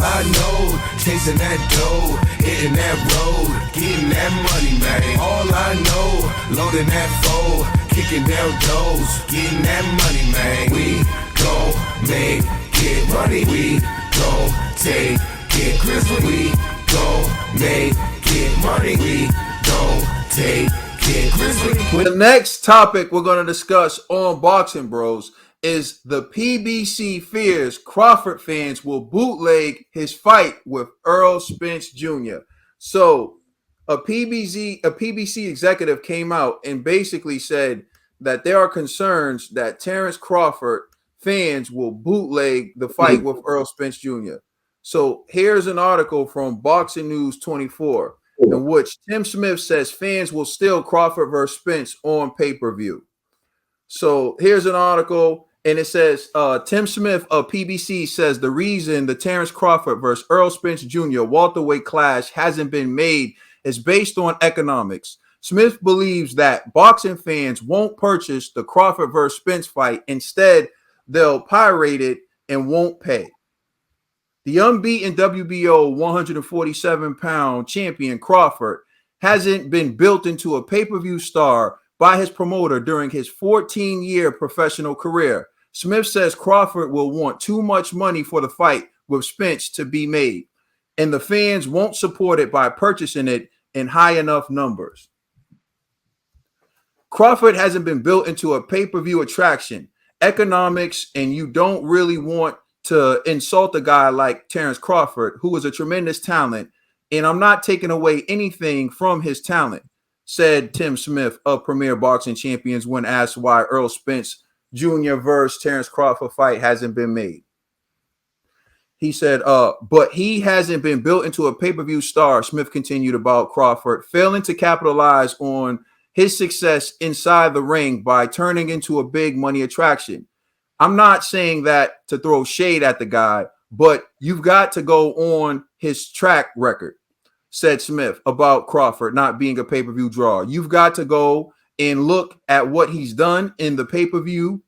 I know, chasing that dough, hitting that road, getting that money, man. All I know, loading that foe, kicking down doors, getting that money, man. We gon' make it money. We gon' take it Grizzly. We gon' make it money. We gon' take it Grizzly. The next topic we're going to discuss on Boxing Bros is the PBC fears Crawford fans will bootleg his fight with Errol Spence Jr. So a PBC executive came out and basically said that there are concerns that Terence Crawford fans will bootleg the fight with Errol Spence Jr. So here's an article from Boxing News 24 in which Tim Smith says fans will steal Crawford versus Spence on pay-per-view. So here's an article, and it says Tim Smith of PBC says the reason the Terence Crawford versus Errol Spence Jr. welterweight clash hasn't been made is based on economics. Smith believes that boxing fans won't purchase the Crawford versus Spence fight. Instead, they'll pirate it and won't pay. The unbeaten WBO 147-pound champion Crawford hasn't been built into a pay-per-view star by his promoter during his 14-year professional career. Smith says Crawford will want too much money for the fight with Spence to be made, and the fans won't support it by purchasing it in high enough numbers. Crawford hasn't been built into a pay-per-view attraction, economics, and you don't really want to insult a guy like Terence Crawford, who is a tremendous talent, and I'm not taking away anything from his talent, said Tim Smith of Premier Boxing Champions when asked why Errol Spence Jr. versus Terence Crawford fight hasn't been made. He said, but he hasn't been built into a pay-per-view star, Smith continued about Crawford, failing to capitalize on his success inside the ring by turning into a big money attraction. I'm not saying that to throw shade at the guy, but you've got to go on his track record, said Smith about Crawford not being a pay-per-view draw. You've got to go and look at what he's done in the pay-per-view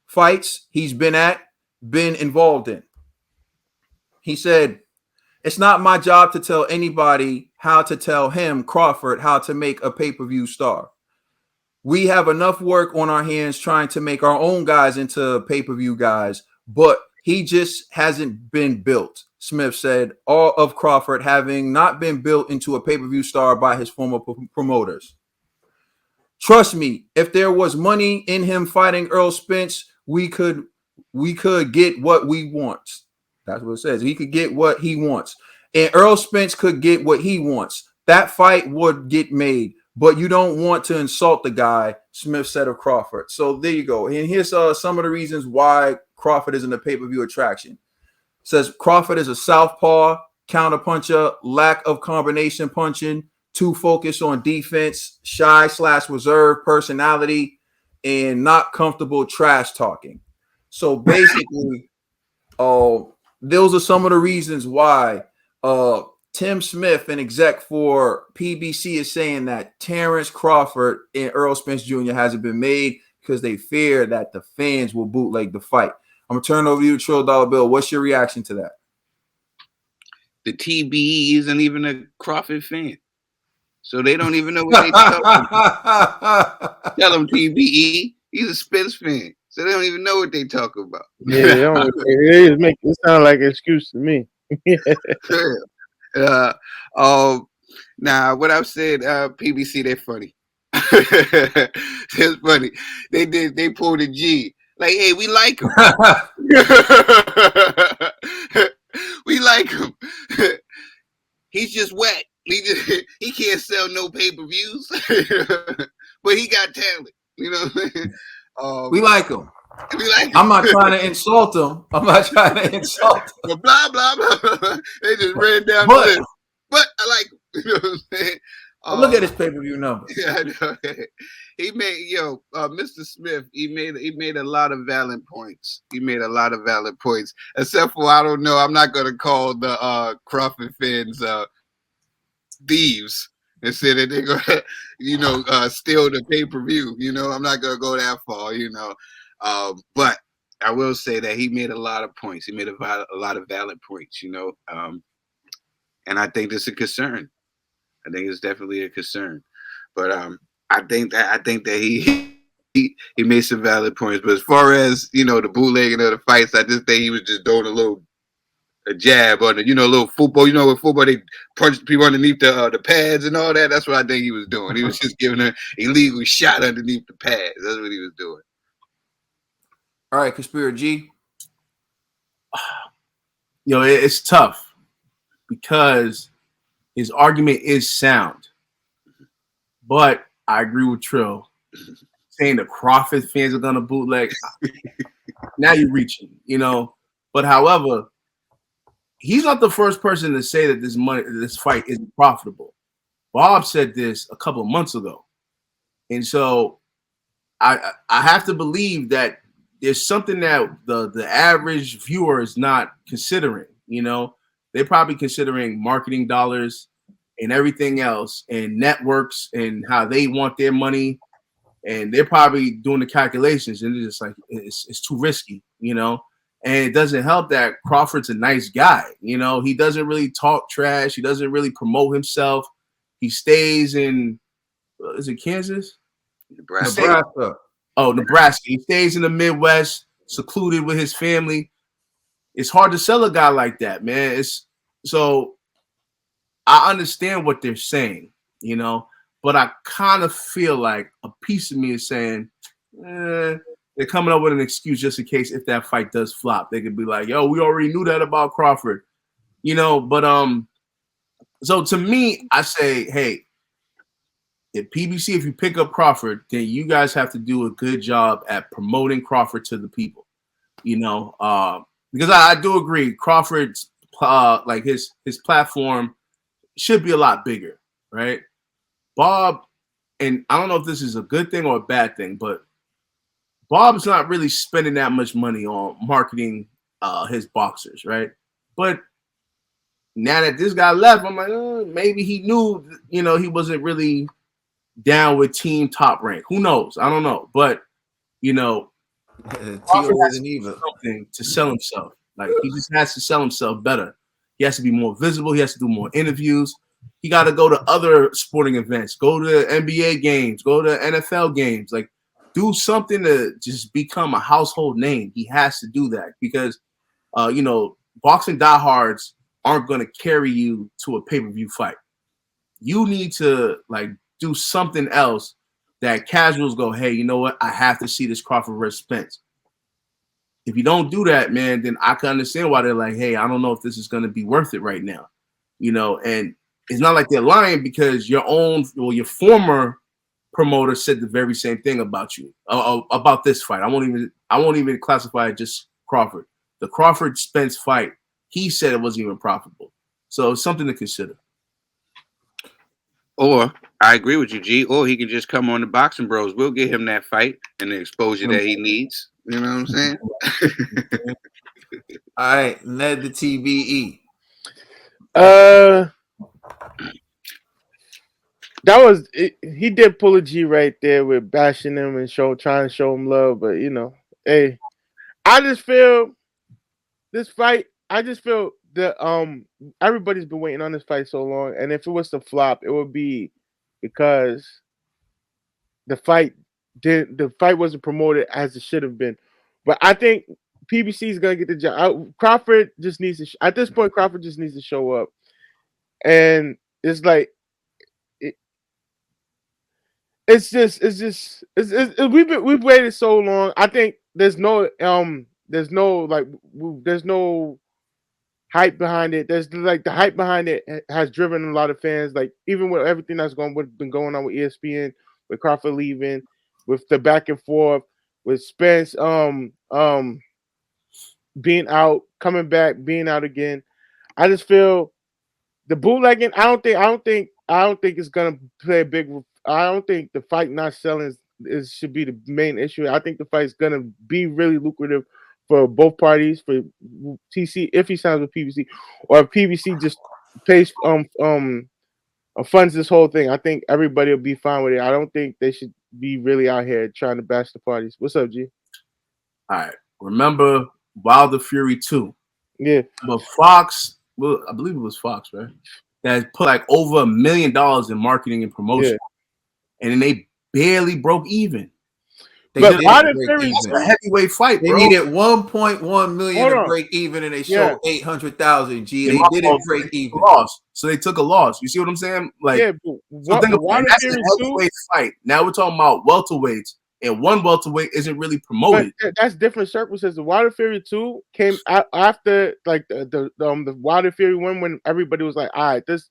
fights he's been involved in. He said, it's not my job to tell anybody how to tell him, Crawford, how to make a pay-per-view star. We have enough work on our hands trying to make our own guys into pay-per-view guys, but he just hasn't been built, Smith said, all of Crawford having not been built into a pay-per-view star by his former promoters. Trust me, if there was money in him fighting Errol Spence, we could get what we want. That's what it says. He could get what he wants. And Errol Spence could get what he wants. That fight would get made. But you don't want to insult the guy, Smith said of Crawford. So there you go. And here's some of the reasons why Crawford isn't a pay-per-view attraction. It says Crawford is a southpaw, counterpuncher, lack of combination punching, too focused on defense, shy/reserved personality, and not comfortable trash talking. So basically, those are some of the reasons why Tim Smith, an exec for PBC, is saying that Terence Crawford and Errol Spence Jr. hasn't been made because they fear that the fans will bootleg the fight. I'm going to turn it over to you, Trill Dollar Bill. What's your reaction to that? The TBE isn't even a Crawford fan. So they don't even know what they're talking about. Tell them TBE, he's a Spence fan. So they don't even know what they're talking about. Yeah, it makes it sound like an excuse to me. Now what I've said, PBC, they're funny. It's funny. They pulled a G. Like, hey, we like him. We like him. He's just wet. He can't sell no pay-per-views. But he got talent. You know what I mean? We like him. Like I'm not trying to insult him. I'm not trying to insult him. But blah, blah, blah. They just ran down the list. But I like him. You know what I'm saying? Look at his pay-per-view numbers. Yeah, I know. He made, Mr. Smith, he made a lot of valid points. He made a lot of valid points. Except for, I don't know, I'm not going to call the Crawford fans thieves and say that they're going to, steal the pay-per-view. I'm not going to go that far, But I will say that he made a lot of points. He made a lot of valid points, and I think this is a concern. I think it's definitely a concern. But I think that he made some valid points. But as far as the bootlegging of the fights, I just think he was just throwing a jab on a little football. With football they punch people underneath the pads and all that. That's what I think he was doing. He was just giving an illegal shot underneath the pads. That's what he was doing. All right, Conspiracy G. It's tough because his argument is sound. But I agree with Trill. Saying the Crawford fans are gonna bootleg. Now you're reaching, But however, he's not the first person to say that this fight isn't profitable. Bob said this a couple of months ago. And so I have to believe that there's something that the average viewer is not considering. They're probably considering marketing dollars and everything else and networks and how they want their money. And they're probably doing the calculations and they're just like, it's too risky, And it doesn't help that Crawford's a nice guy. He doesn't really talk trash. He doesn't really promote himself. He stays in, is it Kansas? Nebraska. Nebraska. He stays in the Midwest, secluded with his family. It's hard to sell a guy like that, man. So I understand what they're saying, but I kind of feel like a piece of me is saying, they're coming up with an excuse just in case if that fight does flop. They could be like, yo, we already knew that about Crawford, but so to me, I say, hey, if PBC, if you pick up Crawford, then you guys have to do a good job at promoting Crawford to the people, because I do agree Crawford's like his platform should be a lot bigger, right? Bob, and I don't know if this is a good thing or a bad thing, but Bob's not really spending that much money on marketing his boxers, right? But now that this guy left, I'm like, maybe he knew, he wasn't really down with Team Top Rank. Who knows? I don't know. But, Crawford has to do something to sell himself. Like, he just has to sell himself better. He has to be more visible. He has to do more interviews. He got to go to other sporting events, go to NBA games, go to NFL games, like do something to just become a household name. He has to do that because, boxing diehards aren't going to carry you to a pay-per-view fight. You need to do something else that casuals go, hey, you know what? I have to see this Crawford versus Spence. If you don't do that, man, then I can understand why they're like, hey, I don't know if this is going to be worth it right now. And it's not like they're lying because your former promoter said the very same thing about you, about this fight. I won't even classify it just Crawford. The Crawford Spence fight, he said it wasn't even profitable. So it's something to consider. Or I agree with you, G. Or he can just come on the Boxing Bros. We'll get him that fight and the exposure that he needs. You know what I'm saying? All right, Ned the TBE. That was it. He did pull a G right there with bashing him and trying to show him love, but hey, I just feel this fight. I just feel that everybody's been waiting on this fight so long, and if it was to flop, it would be because the fight wasn't promoted as it should have been. But I think PBC is gonna get the job. Crawford just needs to. At this point, Crawford just needs to show up, and it's like. We've waited so long. I think there's no hype behind it. There's the hype behind it has driven a lot of fans. Like even with everything that's been going on with ESPN, with Crawford leaving, with the back and forth, with Spence being out, coming back, being out again. I just feel the bootlegging. I don't think it's gonna play a big. I don't think the fight not selling should be the main issue. I think the fight's gonna be really lucrative for both parties. For TC, if he signs with PBC, or if PBC just pays funds this whole thing, I think everybody will be fine with it. I don't think they should be really out here trying to bash the parties. What's up, G? All right. remember Wilder Fury 2. Yeah. But Fox, well, I believe it was Fox, right? That put like over $1 million in marketing and promotion. And then they barely broke even. They But didn't Wilder break Fury even. A heavyweight fight, They bro. needed 1.1 million Hold to on. break even, and they Yeah. sold 800,000. G, And they my didn't fault, break so they took even. a loss. So they took a loss. You see what I'm saying? Like, Yeah, so but think about it. Wilder That's Fury a 2. heavyweight fight. Now we're talking about welterweights, and one welterweight isn't really But promoted. that's different circumstances. The Wilder Fury 2 came after like the Wilder Fury 1 when everybody was like, all right, this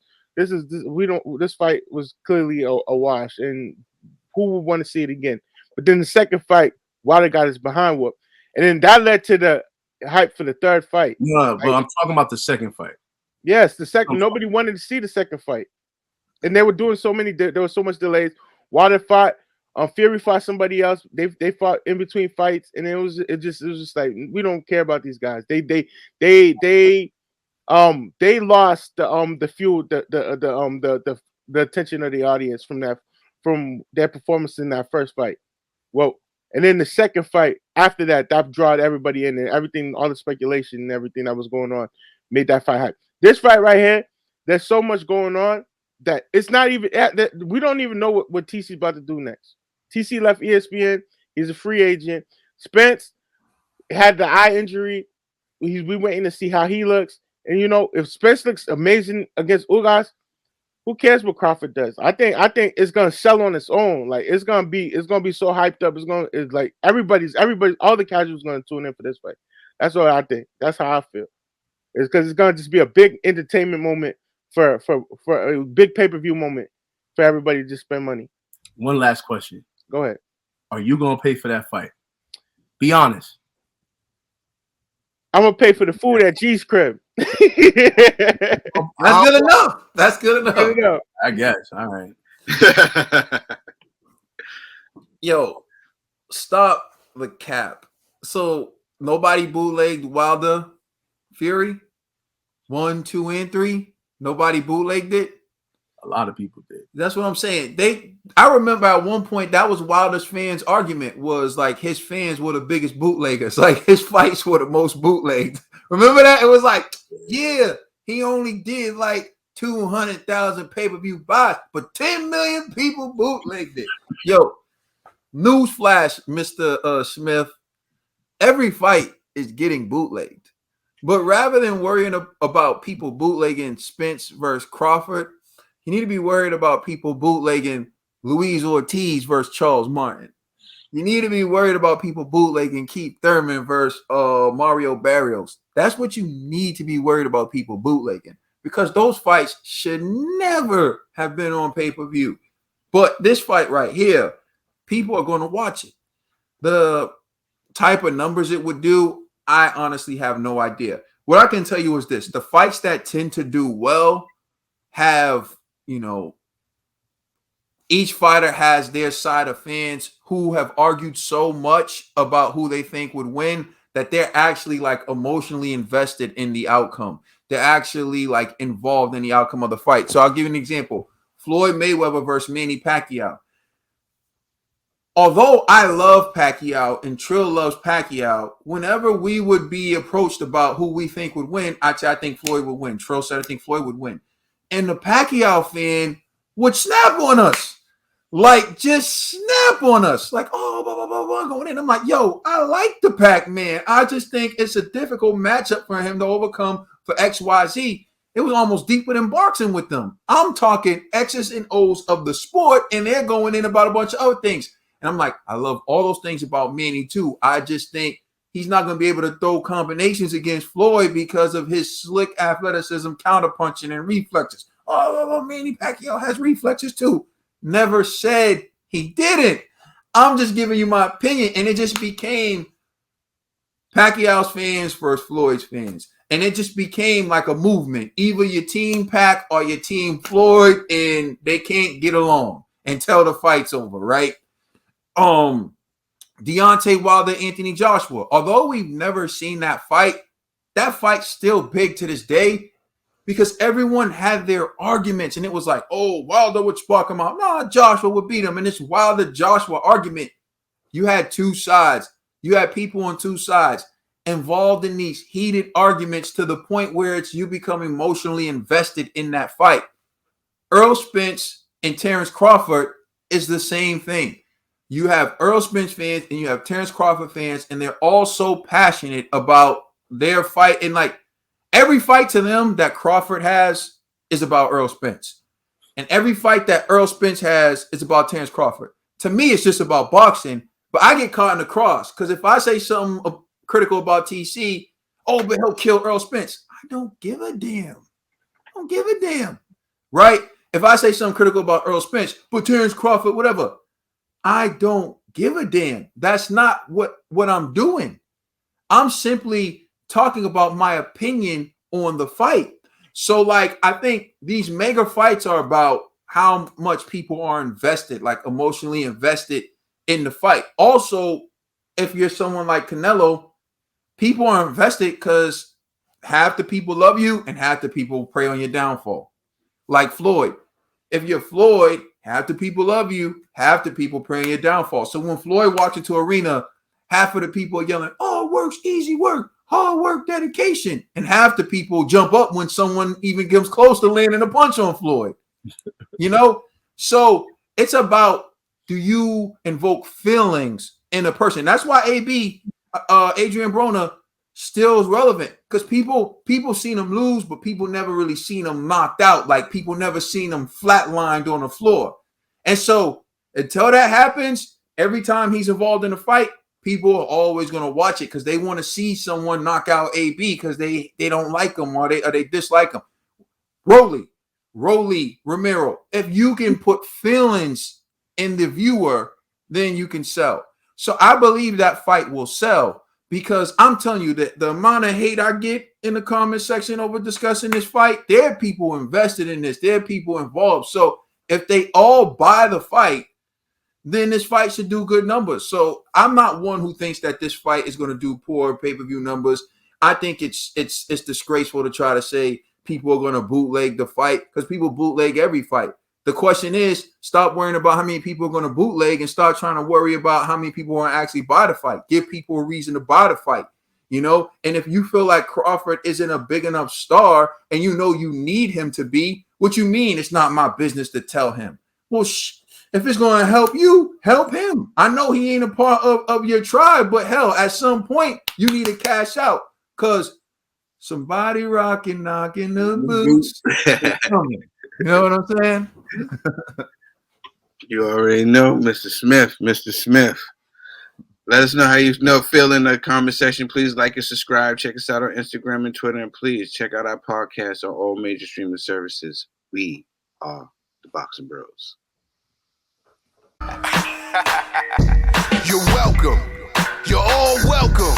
fight was clearly a wash, and who would want to see it again? But then the second fight, Wilder got his behind whoop, and then that led to the hype for the third fight. No, but I'm talking about the second fight. Yes, the second. Nobody wanted to see the second fight, and they were doing so many. There was so much delays. Wilder fought. Fury fought somebody else. They fought in between fights, and it was just like we don't care about these guys. They lost the fuel the attention of the audience from their performance in that first fight. Well, and then the second fight after that drawed everybody in, and everything, all the speculation and everything that was going on made that fight hype. This fight right here, there's so much going on that it's not even that we don't even know what TC's about to do next. TC left ESPN. He's a free agent. Spence had the eye injury. We waiting to see how he looks. And if Spence looks amazing against Ugas, who cares what Crawford does? I think it's gonna sell on its own. Like it's gonna be so hyped up. It's like everybody, all the casuals gonna tune in for this fight. That's what I think. That's how I feel. It's because it's gonna just be a big entertainment moment for a big pay-per-view moment for everybody to just spend money. One last question. Go ahead. Are you gonna pay for that fight? Be honest. I'm gonna pay for the food at G's crib. That's good enough. That's good enough. I guess. All right. Yo, stop the cap. So nobody bootlegged Wilder Fury 1, 2, and 3. Nobody bootlegged it. A lot of people did. That's what I'm saying. I remember at one point that was Wilder's fans' argument was like his fans were the biggest bootleggers. Like his fights were the most bootlegged. Remember that? It was like, yeah, he only did like 200,000 pay-per-view buys, but 10 million people bootlegged it. Yo, newsflash, Mr. Smith, every fight is getting bootlegged. But rather than worrying about people bootlegging Spence versus Crawford, you need to be worried about people bootlegging Luis Ortiz versus Charles Martin. You need to be worried about people bootlegging Keith Thurman versus Mario Barrios. That's what you need to be worried about people bootlegging, because those fights should never have been on pay-per-view. But this fight right here, people are going to watch it. The type of numbers it would do, I honestly have no idea. What I can tell you is this: the fights that tend to do well have, each fighter has their side of fans who have argued so much about who they think would win that they're actually like emotionally invested in the outcome. They're actually like involved in the outcome of the fight. So I'll give you an example. Floyd Mayweather versus Manny Pacquiao. Although I love Pacquiao and Trill loves Pacquiao, whenever we would be approached about who we think would win, I think Floyd would win. Trill said I think Floyd would win. And the Pacquiao fan would snap on us. Like, just snap on us. Like, oh, blah, blah, blah, blah, going in. I'm like, yo, I like the Pac-Man. I just think it's a difficult matchup for him to overcome for XYZ. It was almost deeper than boxing with them. I'm talking X's and O's of the sport, and they're going in about a bunch of other things. And I'm like, I love all those things about Manny too. I just think he's not going to be able to throw combinations against Floyd because of his slick athleticism, counterpunching, and reflexes. Oh, Manny Pacquiao has reflexes too. Never said he didn't. I'm just giving you my opinion, and it just became Pacquiao's fans versus Floyd's fans. And it just became like a movement. Either your team Pac or your team Floyd, and they can't get along until the fight's over, right? Deontay Wilder, Anthony Joshua. Although we've never seen that fight's still big to this day because everyone had their arguments, and it was like, oh, Wilder would spark him out. No, Joshua would beat him. And this Wilder-Joshua argument, you had two sides. You had people on two sides involved in these heated arguments to the point where it's you become emotionally invested in that fight. Errol Spence and Terence Crawford is the same thing. You have Errol Spence fans and you have Terence Crawford fans, and they're all so passionate about their fight. And like every fight to them that Crawford has is about Errol Spence. And every fight that Errol Spence has is about Terence Crawford. To me, it's just about boxing, but I get caught in the cross because if I say something critical about TC, oh, but he'll kill Errol Spence. I don't give a damn. I don't give a damn. Right? If I say something critical about Errol Spence, but Terence Crawford, whatever, I don't give a damn. That's not what I'm doing. I'm simply talking about my opinion on the fight. So, like, I think these mega fights are about how much people are invested, like emotionally invested in the fight. Also, if you're someone like Canelo, people are invested because half the people love you and half the people pray on your downfall. Like Floyd. If you're Floyd, half the people love you, half the people pray on your downfall. So when Floyd walks into arena, half of the people are yelling, oh, work's easy work, hard work, dedication. And half the people jump up when someone even comes close to landing a punch on Floyd. You know? So it's about, do you invoke feelings in a person? That's why Adrian Broner still is relevant, because people seen him lose, but people never really seen him knocked out. Like people never seen him flatlined on the floor. And so until that happens, every time he's involved in a fight, people are always going to watch it because they want to see someone knock out AB because they don't like him or they dislike him. Rolly, Romero. If you can put feelings in the viewer, then you can sell. So I believe that fight will sell. Because I'm telling you that the amount of hate I get in the comment section over discussing this fight, there are people invested in this. There are people involved. So if they all buy the fight, then this fight should do good numbers. So I'm not one who thinks that this fight is going to do poor pay-per-view numbers. I think it's disgraceful to try to say people are going to bootleg the fight because people bootleg every fight. The question is, stop worrying about how many people are going to bootleg and start trying to worry about how many people are actually buy the fight. Give people a reason to buy the fight, you know? And if you feel like Crawford isn't a big enough star and you know you need him to be, what you mean it's not my business to tell him? Well, if it's going to help you, help him. I know he ain't a part of your tribe, but hell, at some point, you need to cash out because somebody knocking the boots. You know what I'm saying? You already know, Mr. Smith. Let us know how you feel in the comment section. Please like and subscribe. Check us out on Instagram and Twitter. And please check out our podcast on all major streaming services. We are the Boxing Bros. You're welcome. You're all welcome.